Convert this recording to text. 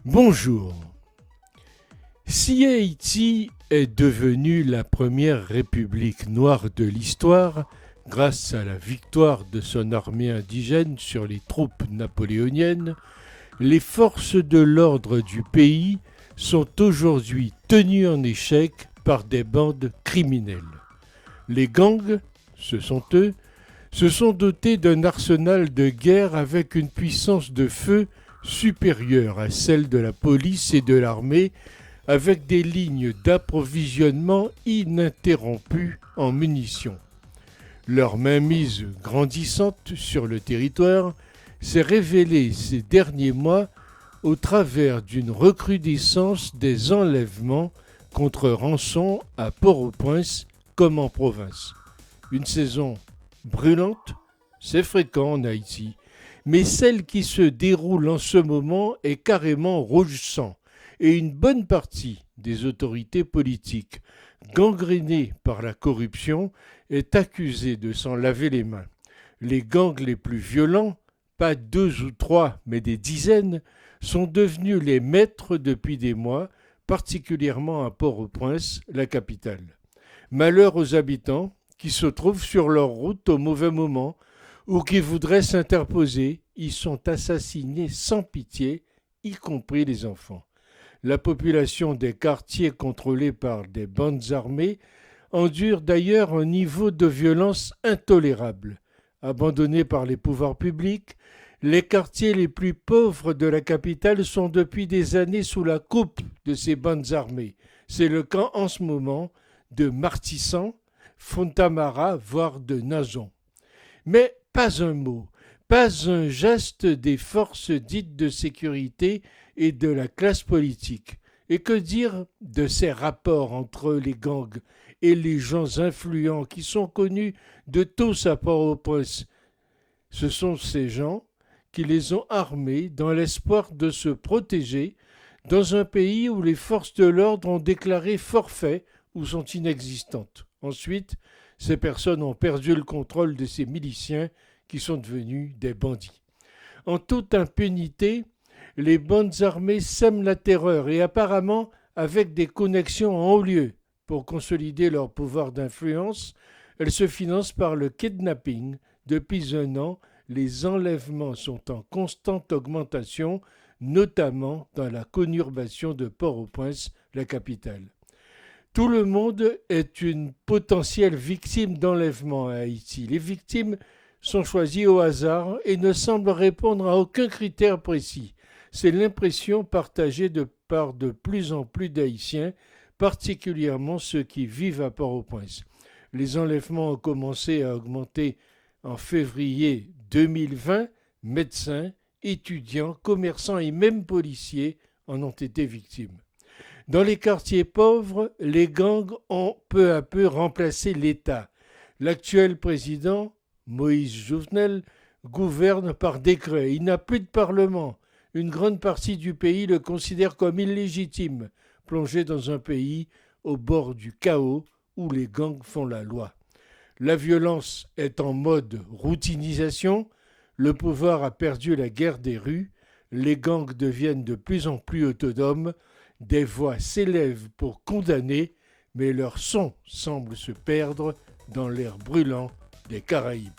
Bonjour. Si Haïti est devenue la première république noire de l'histoire, grâce à la victoire de son armée indigène sur les troupes napoléoniennes, les forces de l'ordre du pays sont aujourd'hui tenues en échec par des bandes criminelles. Les gangs, ce sont eux, se sont dotés d'un arsenal de guerre avec une puissance de feu supérieure à celle de la police et de l'armée, avec des lignes d'approvisionnement ininterrompues en munitions. Leur mainmise grandissante sur le territoire s'est révélée ces derniers mois au travers d'une recrudescence des enlèvements contre rançon à Port-au-Prince comme en province. Une saison brûlante, c'est fréquent en Haïti, mais celle qui se déroule en ce moment est carrément rouge sang, et une bonne partie des autorités politiques, gangrénées par la corruption, est accusée de s'en laver les mains. Les gangs les plus violents, pas 2 ou 3, mais des dizaines, sont devenus les maîtres depuis des mois, particulièrement à Port-au-Prince, la capitale. Malheur aux habitants qui se trouvent sur leur route au mauvais moment ou qui voudraient s'interposer, y sont assassinés sans pitié, y compris les enfants. La population des quartiers contrôlés par des bandes armées endure d'ailleurs un niveau de violence intolérable. Abandonnés par les pouvoirs publics, les quartiers les plus pauvres de la capitale sont depuis des années sous la coupe de ces bandes armées. C'est le cas en ce moment de Martissan, Fontamara, voire de Nazon. Mais pas un mot, pas un geste des forces dites de sécurité et de la classe politique. Et que dire de ces rapports entre les gangs et les gens influents qui sont connus de tous à Port-au-Prince? Ce sont ces gens qui les ont armés dans l'espoir de se protéger dans un pays où les forces de l'ordre ont déclaré forfait ou sont inexistantes. Ensuite, ces personnes ont perdu le contrôle de ces miliciens qui sont devenus des bandits. En toute impunité, les bandes armées sèment la terreur et apparemment avec des connexions en haut lieu. Pour consolider leur pouvoir d'influence, elles se financent par le kidnapping. Depuis un an, les enlèvements sont en constante augmentation, notamment dans la conurbation de Port-au-Prince, la capitale. Tout le monde est une potentielle victime d'enlèvement à Haïti. Les victimes sont choisies au hasard et ne semblent répondre à aucun critère précis. C'est l'impression partagée par de plus en plus d'Haïtiens, particulièrement ceux qui vivent à Port-au-Prince. Les enlèvements ont commencé à augmenter en février 2020. Médecins, étudiants, commerçants et même policiers en ont été victimes. Dans les quartiers pauvres, les gangs ont peu à peu remplacé l'État. L'actuel président, Moïse Jovenel, gouverne par décret. Il n'a plus de parlement. Une grande partie du pays le considère comme illégitime, plongé dans un pays au bord du chaos où les gangs font la loi. La violence est en mode routinisation, le pouvoir a perdu la guerre des rues, les gangs deviennent de plus en plus autonomes, des voix s'élèvent pour condamner, mais leur son semble se perdre dans l'air brûlant des Caraïbes.